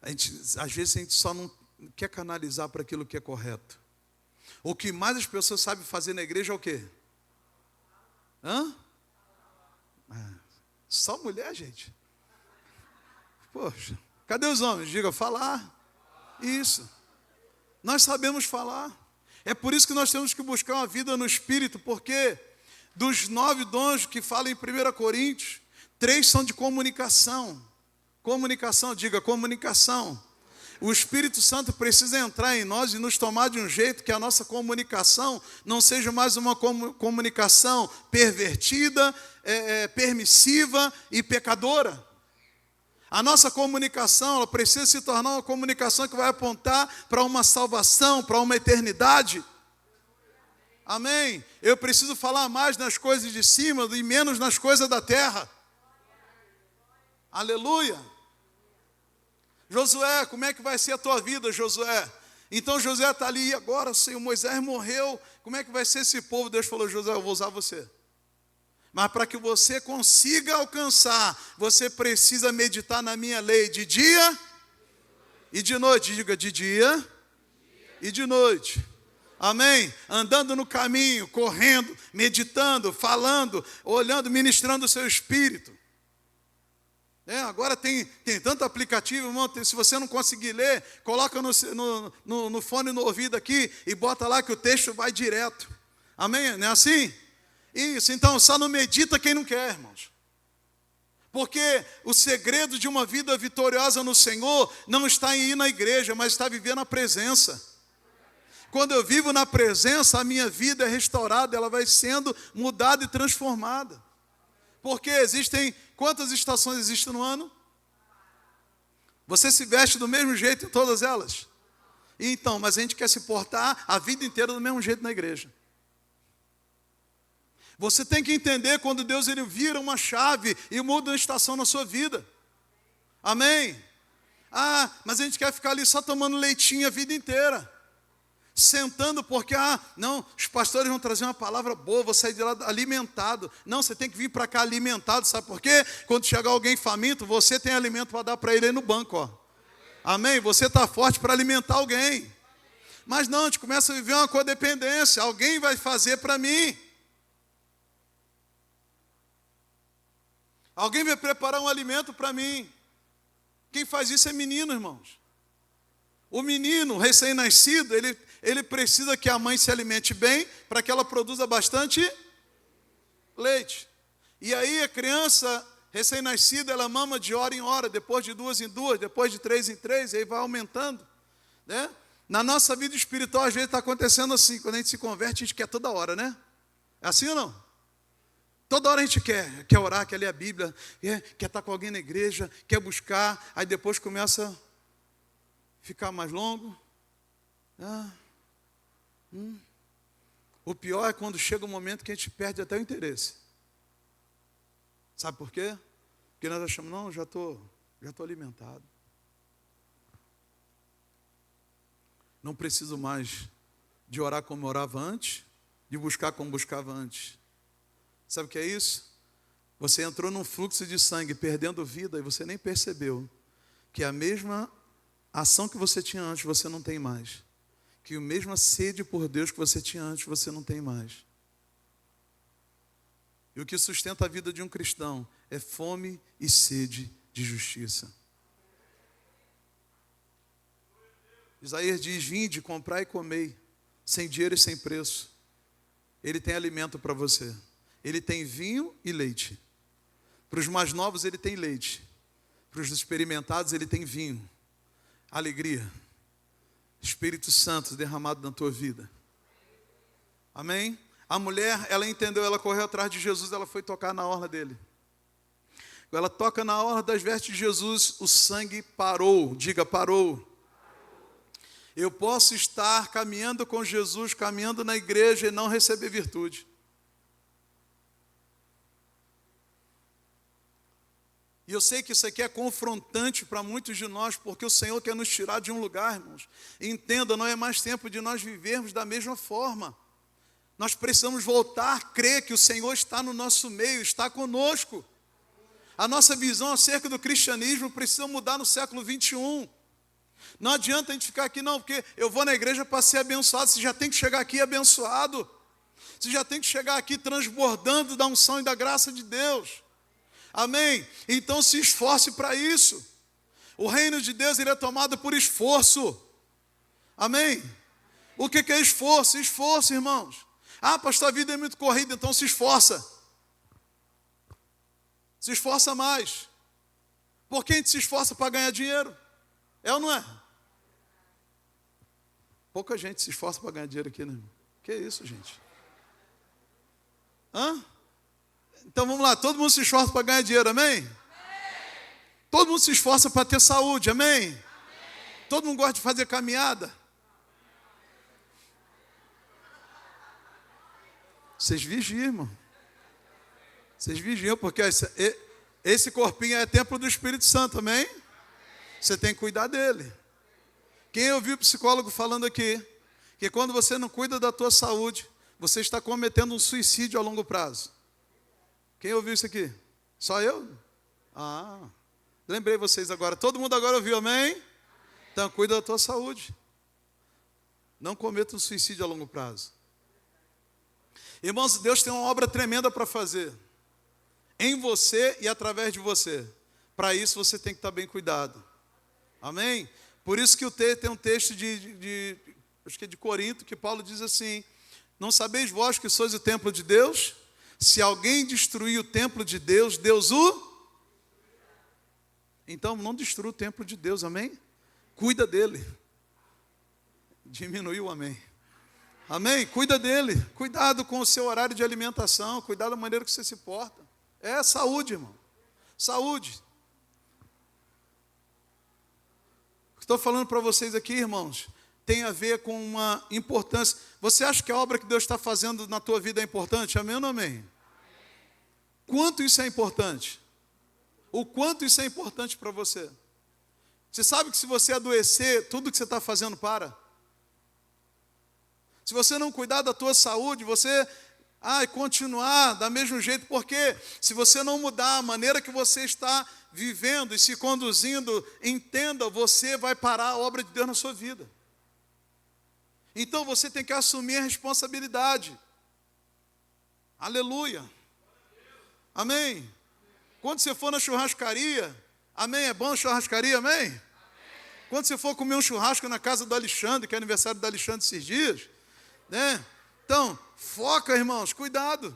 Às vezes a gente só não quer canalizar para aquilo que é correto. O que mais as pessoas sabem fazer na igreja é o quê? Só mulher, gente. Poxa, cadê os homens? Diga, falar. Isso. Nós sabemos falar. É por isso que nós temos que buscar uma vida no Espírito, porque dos 9 dons que falam em 1 Coríntios, 3 são de comunicação. Comunicação, diga comunicação. O Espírito Santo precisa entrar em nós e nos tomar de um jeito que a nossa comunicação não seja mais uma comunicação pervertida, permissiva e pecadora. A nossa comunicação, ela precisa se tornar uma comunicação que vai apontar para uma salvação, para uma eternidade. Amém? Eu preciso falar mais nas coisas de cima e menos nas coisas da terra. Aleluia! Josué, como é que vai ser a tua vida, Josué? Então Josué está ali, e agora, Senhor, Moisés morreu, como é que vai ser esse povo? Deus falou: Josué, eu vou usar você. Mas para que você consiga alcançar, você precisa meditar na minha lei de dia e de noite. Diga, de dia e de noite. Amém? Andando no caminho, correndo, meditando, falando, olhando, ministrando o seu espírito. Agora tem tanto aplicativo, irmão, se você não conseguir ler, coloca no fone no ouvido aqui e bota lá que o texto vai direto. Amém? Não é assim? Isso, então só não medita quem não quer, irmãos. Porque o segredo de uma vida vitoriosa no Senhor não está em ir na igreja, mas está vivendo na presença. Quando eu vivo na presença, a minha vida é restaurada, ela vai sendo mudada e transformada. Porque quantas estações existem no ano? Você se veste do mesmo jeito em todas elas? Então, mas a gente quer se portar a vida inteira do mesmo jeito na igreja. Você tem que entender quando Deus ele vira uma chave e muda uma estação na sua vida. Amém? Mas a gente quer ficar ali só tomando leitinho a vida inteira. Sentando porque, não, os pastores vão trazer uma palavra boa, vou sair de lá alimentado. Não, você tem que vir para cá alimentado, sabe por quê? Quando chegar alguém faminto, você tem alimento para dar para ele aí no banco, ó. Amém? Você está forte para alimentar alguém. Mas não, a gente começa a viver uma codependência, alguém vai fazer para mim. Alguém vai preparar um alimento para mim. Quem faz isso é menino, irmãos. O menino recém-nascido, ele precisa que a mãe se alimente bem para que ela produza bastante leite. E aí a criança recém-nascida, ela mama de hora em hora, depois de 2 em 2, depois de 3 em 3, e aí vai aumentando, né? Na nossa vida espiritual, às vezes está acontecendo assim, quando a gente se converte, a gente quer toda hora, né? É assim ou não? Toda hora a gente quer orar, quer ler a Bíblia, quer estar com alguém na igreja, quer buscar, aí depois começa a ficar mais longo. O pior é quando chega um momento que a gente perde até o interesse. Sabe por quê? Porque nós achamos, não, já estou alimentado. Não preciso mais de orar como orava antes, de buscar como buscava antes. Sabe o que é isso? Você entrou num fluxo de sangue, perdendo vida, e você nem percebeu que a mesma ação que você tinha antes, você não tem mais. Que a mesma sede por Deus que você tinha antes, você não tem mais. E o que sustenta a vida de um cristão é fome e sede de justiça. Isaías diz: vinde, comprai e comei, sem dinheiro e sem preço. Ele tem alimento para você. Ele tem vinho e leite. Para os mais novos ele tem leite. Para os experimentados ele tem vinho. Alegria. Espírito Santo derramado na tua vida. Amém? A mulher, ela entendeu, ela correu atrás de Jesus, ela foi tocar na orla dele. Quando ela toca na orla das vestes de Jesus, o sangue parou. Diga, parou. Eu posso estar caminhando com Jesus, caminhando na igreja e não receber virtude. E eu sei que isso aqui é confrontante para muitos de nós, porque o Senhor quer nos tirar de um lugar, irmãos. Entenda, não é mais tempo de nós vivermos da mesma forma. Nós precisamos voltar a crer que o Senhor está no nosso meio, está conosco. A nossa visão acerca do cristianismo precisa mudar no século 21. Não adianta a gente ficar aqui, não, porque eu vou na igreja para ser abençoado. Você já tem que chegar aqui abençoado. Você já tem que chegar aqui transbordando da unção e da graça de Deus. Amém? Então se esforce para isso. O reino de Deus, ele é tomado por esforço. Amém? O que é esforço? Esforço, irmãos. Ah, pastor, a vida é muito corrida, então se esforça. Se esforça mais. Por que a gente se esforça para ganhar dinheiro? É ou não é? Pouca gente se esforça para ganhar dinheiro aqui, né? Que isso, gente? Então vamos lá, todo mundo se esforça para ganhar dinheiro, amém? Amém. Todo mundo se esforça para ter saúde, amém? Amém. Todo mundo gosta de fazer caminhada. Vocês vigiam, irmão. Vocês vigiam, porque esse corpinho é templo do Espírito Santo, amém? Você tem que cuidar dele. Quem ouviu o psicólogo falando aqui, que quando você não cuida da tua saúde, você está cometendo um suicídio a longo prazo. Quem ouviu isso aqui? Só eu? Lembrei vocês agora. Todo mundo agora ouviu, amém? Então, cuida da tua saúde. Não cometa um suicídio a longo prazo. Irmãos, Deus tem uma obra tremenda para fazer. Em você e através de você. Para isso, você tem que estar bem cuidado. Amém? Por isso que tem um texto acho que é de Corinto, que Paulo diz assim: não sabeis vós que sois o templo de Deus? Se alguém destruir o templo de Deus, Deus o... Então não destrua o templo de Deus, amém? Cuida dele. Diminuiu, amém. Amém? Cuida dele. Cuidado com o seu horário de alimentação, cuidado da maneira que você se porta. É saúde, irmão. Saúde. O que estou falando para vocês aqui, irmãos, tem a ver com uma importância. Você acha que a obra que Deus está fazendo na tua vida é importante? Amém ou não amém? Quanto isso é importante? O quanto isso é importante para você? Você sabe que se você adoecer, tudo que você está fazendo para. Se você não cuidar da tua saúde, você continuar da mesmo jeito, porque se você não mudar a maneira que você está vivendo e se conduzindo, entenda, você vai parar a obra de Deus na sua vida. Então você tem que assumir a responsabilidade. Aleluia. Amém. Quando você for na churrascaria, amém, é bom a churrascaria, amém? Quando você for comer um churrasco na casa do Alexandre, que é aniversário do Alexandre esses dias, né? Então, foca, irmãos, cuidado.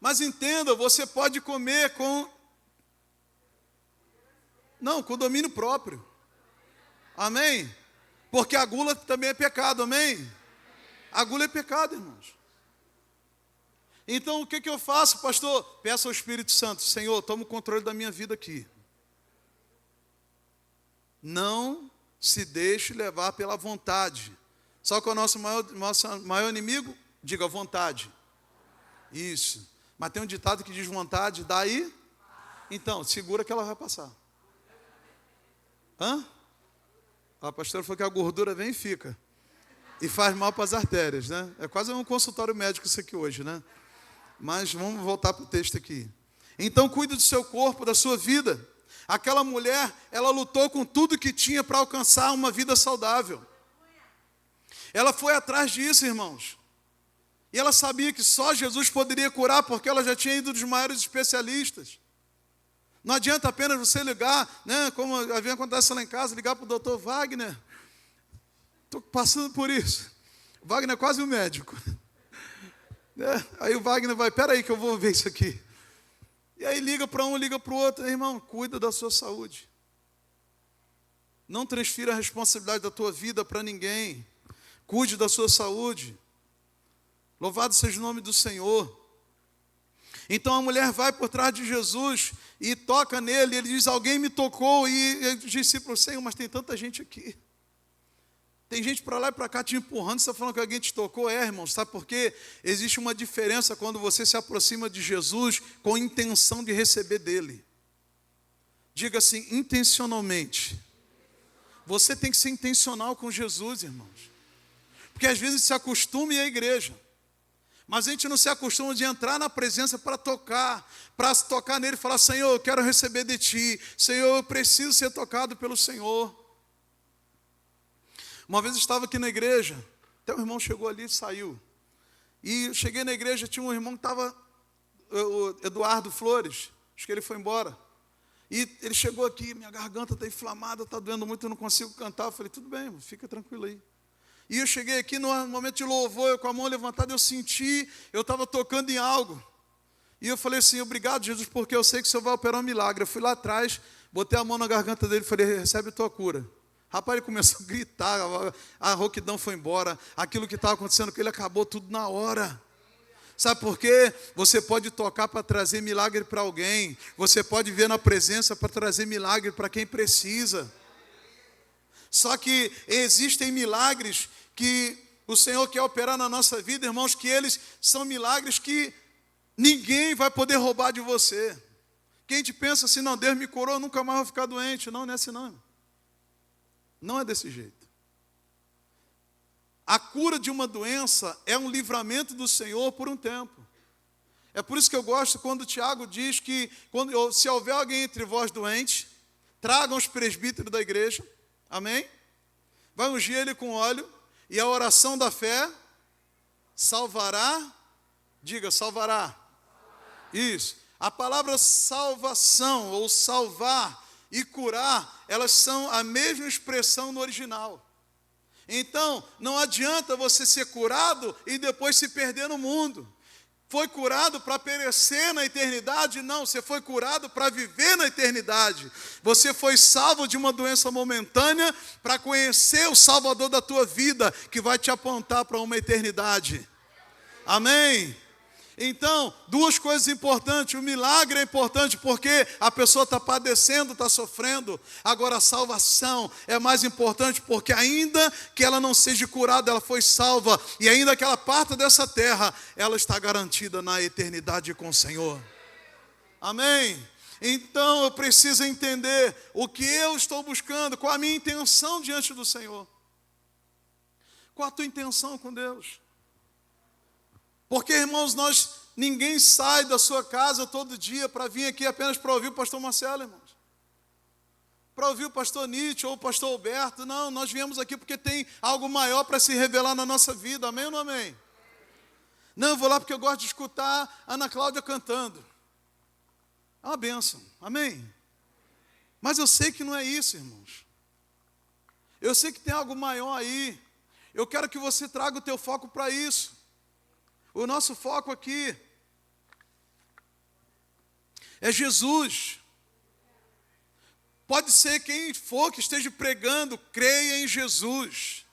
Mas entenda, você pode comer com domínio próprio. Amém? Porque a gula também é pecado, amém? A gula é pecado, irmãos. Então, o que eu faço, pastor? Peço ao Espírito Santo, Senhor, toma o controle da minha vida aqui. Não se deixe levar pela vontade. Sabe qual é o nosso maior inimigo? Diga vontade. Isso. Mas tem um ditado que diz vontade, daí? Então, segura que ela vai passar. A pastora falou que a gordura vem e fica. E faz mal para as artérias, né? É quase um consultório médico isso aqui hoje, né? Mas vamos voltar para o texto aqui. Então, cuide do seu corpo, da sua vida. Aquela mulher, ela lutou com tudo que tinha para alcançar uma vida saudável. Ela foi atrás disso, irmãos. E ela sabia que só Jesus poderia curar, porque ela já tinha ido dos maiores especialistas. Não adianta apenas você ligar, né, como havia acontecido lá em casa, ligar para o doutor Wagner. Estou passando por isso. O Wagner é quase um médico. Aí o Wagner vai, peraí que eu vou ver isso aqui. E aí liga para um, liga para o outro. Irmão, cuida da sua saúde. Não transfira a responsabilidade da tua vida para ninguém. Cuide da sua saúde. Louvado seja o nome do Senhor. Então a mulher vai por trás de Jesus e toca nele. Ele diz, alguém me tocou. E os discípulos, Senhor, mas tem tanta gente aqui. Tem gente para lá e para cá te empurrando. Você está falando que alguém te tocou? Irmão, sabe por quê? Existe uma diferença quando você se aproxima de Jesus com a intenção de receber dele. Diga assim, intencionalmente. Você tem que ser intencional com Jesus, irmãos. Porque às vezes se acostuma em ir à igreja. Mas a gente não se acostuma de entrar na presença para se tocar nele e falar, Senhor, eu quero receber de ti. Senhor, eu preciso ser tocado pelo Senhor. Uma vez eu estava aqui na igreja, até um irmão chegou ali e saiu. E eu cheguei na igreja, tinha um irmão que estava, o Eduardo Flores, acho que ele foi embora. E ele chegou aqui, minha garganta está inflamada, está doendo muito, eu não consigo cantar. Eu falei, tudo bem, irmão, fica tranquilo aí. E eu cheguei aqui no momento de louvor, eu com a mão levantada, eu senti, eu estava tocando em algo. E eu falei assim, obrigado, Jesus, porque eu sei que o Senhor vai operar um milagre. Eu fui lá atrás, botei a mão na garganta dele e falei, recebe a tua cura. Rapaz, ele começou a gritar, a rouquidão foi embora, aquilo que estava acontecendo com ele acabou tudo na hora. Sabe por quê? Você pode tocar para trazer milagre para alguém, você pode ver na presença para trazer milagre para quem precisa. Só que existem milagres que o Senhor quer operar na nossa vida, irmãos, que eles são milagres que ninguém vai poder roubar de você. Quem te pensa assim, não, Deus me curou, eu nunca mais vou ficar doente. Não, não é assim não. Não é desse jeito. A cura de uma doença é um livramento do Senhor por um tempo. É por isso que eu gosto quando o Tiago diz que se houver alguém entre vós doente, tragam os presbíteros da igreja, amém? Vai ungir ele com óleo, e a oração da fé salvará, diga, salvará. Isso. A palavra salvação, ou salvar e curar, elas são a mesma expressão no original. Então, não adianta você ser curado e depois se perder no mundo. Foi curado para perecer na eternidade? Não, você foi curado para viver na eternidade. Você foi salvo de uma doença momentânea para conhecer o Salvador da tua vida, que vai te apontar para uma eternidade. Amém? Então, duas coisas importantes. O milagre é importante porque a pessoa está padecendo, está sofrendo. Agora, a salvação é mais importante porque ainda que ela não seja curada, ela foi salva. E ainda que ela parta dessa terra, ela está garantida na eternidade com o Senhor. Amém? Então, eu preciso entender o que eu estou buscando, qual a minha intenção diante do Senhor. Qual a tua intenção com Deus? Porque, irmãos, ninguém sai da sua casa todo dia para vir aqui apenas para ouvir o pastor Marcelo, irmãos. Para ouvir o pastor Nietzsche ou o pastor Alberto. Não, nós viemos aqui porque tem algo maior para se revelar na nossa vida. Amém ou não amém? Não, eu vou lá porque eu gosto de escutar a Ana Cláudia cantando. É uma bênção. Amém? Mas eu sei que não é isso, irmãos. Eu sei que tem algo maior aí. Eu quero que você traga o teu foco para isso. O nosso foco aqui é Jesus. Pode ser quem for que esteja pregando, creia em Jesus.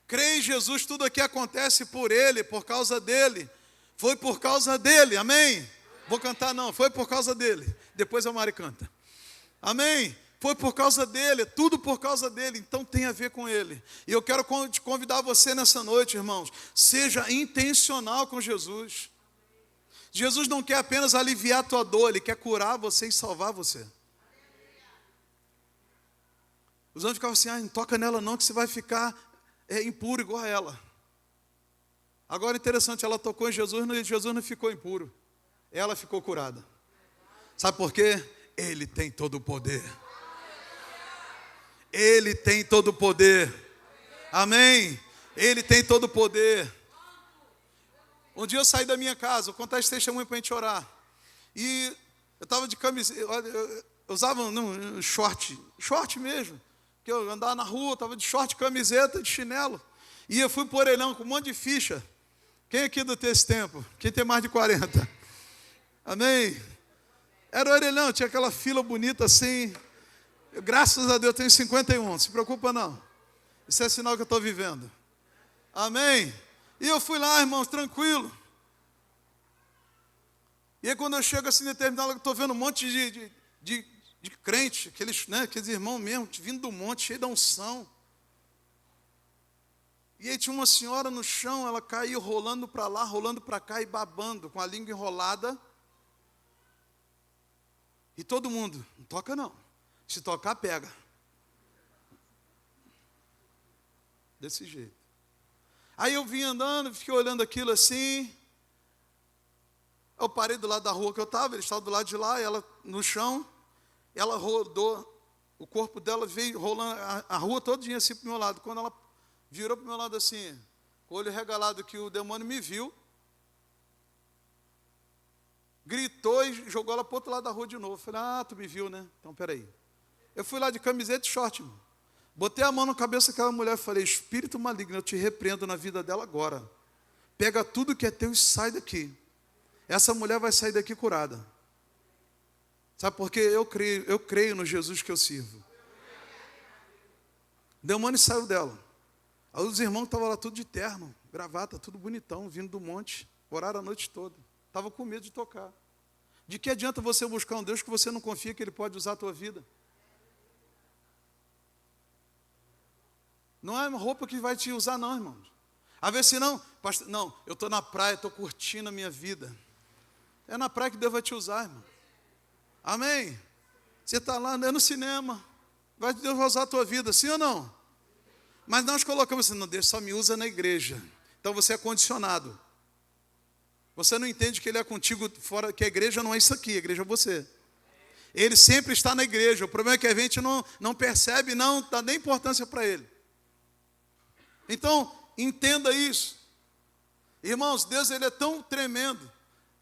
Creia em Jesus, tudo aqui acontece por Ele, por causa dEle. Foi por causa dEle, amém? Vou cantar não, foi por causa dEle. Depois a Mari canta. Amém? Foi por causa dEle, tudo por causa dEle, então tem a ver com Ele. E eu quero te convidar você nessa noite, irmãos, seja intencional com Jesus. Jesus não quer apenas aliviar a tua dor, Ele quer curar você e salvar você. Os homens ficavam assim, não toca nela não, que você vai ficar impuro igual a ela. Agora interessante, ela tocou em Jesus, e Jesus não ficou impuro. Ela ficou curada. Sabe por quê? Ele tem todo o poder. Ele tem todo o poder. Amém? Ele tem todo o poder. Um dia eu saí da minha casa, vou contar esse testemunho para a gente orar. E eu estava de camiseta, eu usava short mesmo. Que eu andava na rua, estava de short, camiseta, de chinelo. E eu fui para o orelhão com um monte de ficha. Quem aqui do desse tempo? Quem tem mais de 40? Amém? Era o orelhão, tinha aquela fila bonita assim. Graças a Deus, eu tenho 51, não se preocupa não. Isso é sinal que eu estou vivendo. Amém? E eu fui lá, irmãos, tranquilo. E aí quando eu chego assim, determinado, eu estou vendo um monte de crente, aqueles irmãos mesmo, vindo do monte, cheio de unção. E aí tinha uma senhora no chão, ela caiu rolando para lá, rolando para cá e babando, com a língua enrolada. E todo mundo, não toca não. Se tocar, pega. Desse jeito. Aí eu vim andando, fiquei olhando aquilo assim. Eu parei do lado da rua que eu estava, ele estava do lado de lá, ela no chão. Ela rodou, o corpo dela veio rolando a rua todinha assim para o meu lado. Quando ela virou para o meu lado assim, com o olho regalado, que o demônio me viu, gritou e jogou ela para o outro lado da rua de novo. Falei, tu me viu, né? Então, peraí. Eu fui lá de camiseta e short, irmão. Botei a mão na cabeça daquela mulher e falei, espírito maligno, eu te repreendo na vida dela agora. Pega tudo que é teu e sai daqui. Essa mulher vai sair daqui curada. Sabe por quê? Eu creio no Jesus que eu sirvo. O demônio saiu dela. Aí os irmãos estavam lá tudo de terno, gravata, tudo bonitão, vindo do monte, oraram a noite toda. Estavam com medo de tocar. De que adianta você buscar um Deus que você não confia que Ele pode usar a tua vida? Não é uma roupa que vai te usar não, irmãos. A ver se não, pastor, não, eu estou na praia, estou curtindo a minha vida. É na praia que Deus vai te usar, irmão. Amém? Você está lá, é no cinema. Deus vai usar a tua vida, sim ou não? Mas nós colocamos assim, não, Deus só me usa na igreja. Então você é condicionado. Você não entende que Ele é contigo fora, que a igreja não é isso aqui, a igreja é você. Ele sempre está na igreja. O problema é que a gente não percebe, não dá nem importância para Ele. Então, entenda isso. Irmãos, Deus Ele é tão tremendo.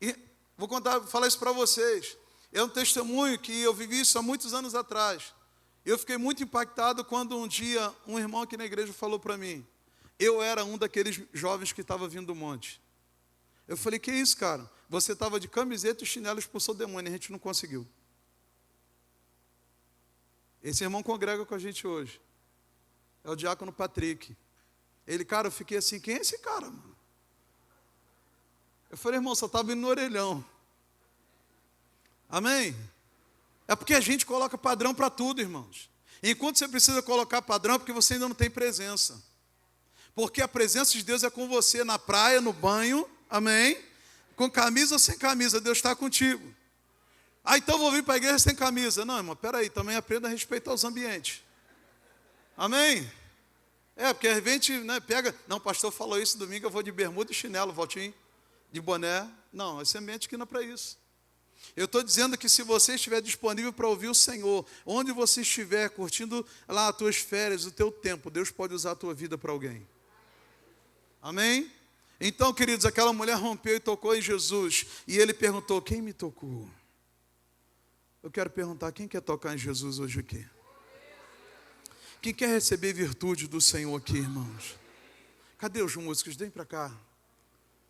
E vou falar isso para vocês. É um testemunho que eu vivi isso há muitos anos atrás. Eu fiquei muito impactado quando um dia um irmão aqui na igreja falou para mim. Eu era um daqueles jovens que estava vindo do monte. Eu falei, que isso, cara? Você estava de camiseta e chinelo, expulsou o demônio, a gente não conseguiu. Esse irmão congrega com a gente hoje. É o diácono Patrick. Ele, cara, eu fiquei assim, quem é esse cara, mano? Eu falei, irmão, só estava indo no orelhão. Amém? É porque a gente coloca padrão para tudo, irmãos. Enquanto você precisa colocar padrão, é porque você ainda não tem presença. Porque a presença de Deus é com você na praia, no banho, amém? Com camisa ou sem camisa, Deus está contigo. Então vou vir para a igreja sem camisa. Não, irmão, peraí, também aprenda a respeitar os ambientes. Amém? Porque a gente pega... Não, o pastor falou isso domingo, eu vou de bermuda e chinelo, Valtinho, de boné. Não, esse ambiente aqui não é para isso. Eu estou dizendo que se você estiver disponível para ouvir o Senhor, onde você estiver, curtindo lá as tuas férias, o teu tempo, Deus pode usar a tua vida para alguém. Amém? Então, queridos, aquela mulher rompeu e tocou em Jesus. E ele perguntou, quem me tocou? Eu quero perguntar, quem quer tocar em Jesus hoje aqui? Quem quer receber virtude do Senhor aqui, irmãos? Cadê os músicos? Vem para cá.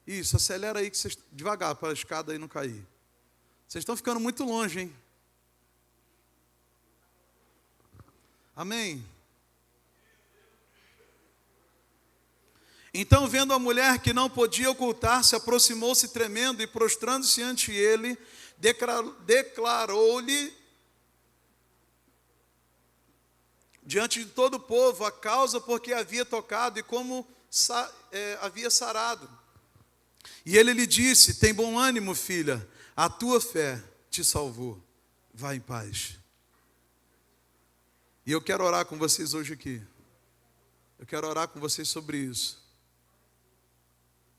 Isso, acelera aí, que vocês, devagar, para a escada aí não cair. Vocês estão ficando muito longe, hein? Amém? Então, vendo a mulher que não podia ocultar-se, aproximou-se tremendo e, prostrando-se ante ele, declarou-lhe, diante de todo o povo, a causa por que havia tocado e como havia sarado. E ele lhe disse: tem bom ânimo, filha, a tua fé te salvou. Vá em paz. E eu quero orar com vocês hoje aqui. Eu quero orar com vocês sobre isso.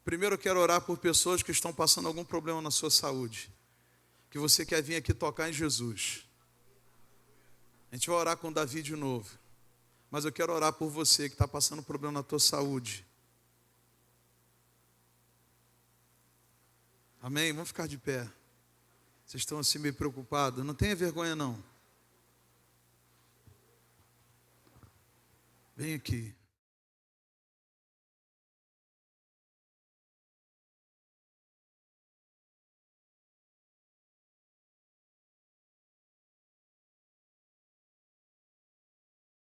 Primeiro eu quero orar por pessoas que estão passando algum problema na sua saúde. Que você quer vir aqui tocar em Jesus. A gente vai orar com Davi de novo. Mas eu quero orar por você que está passando problema na tua saúde. Amém? Vamos ficar de pé. Vocês estão assim meio preocupados. Não tenha vergonha não. Vem aqui.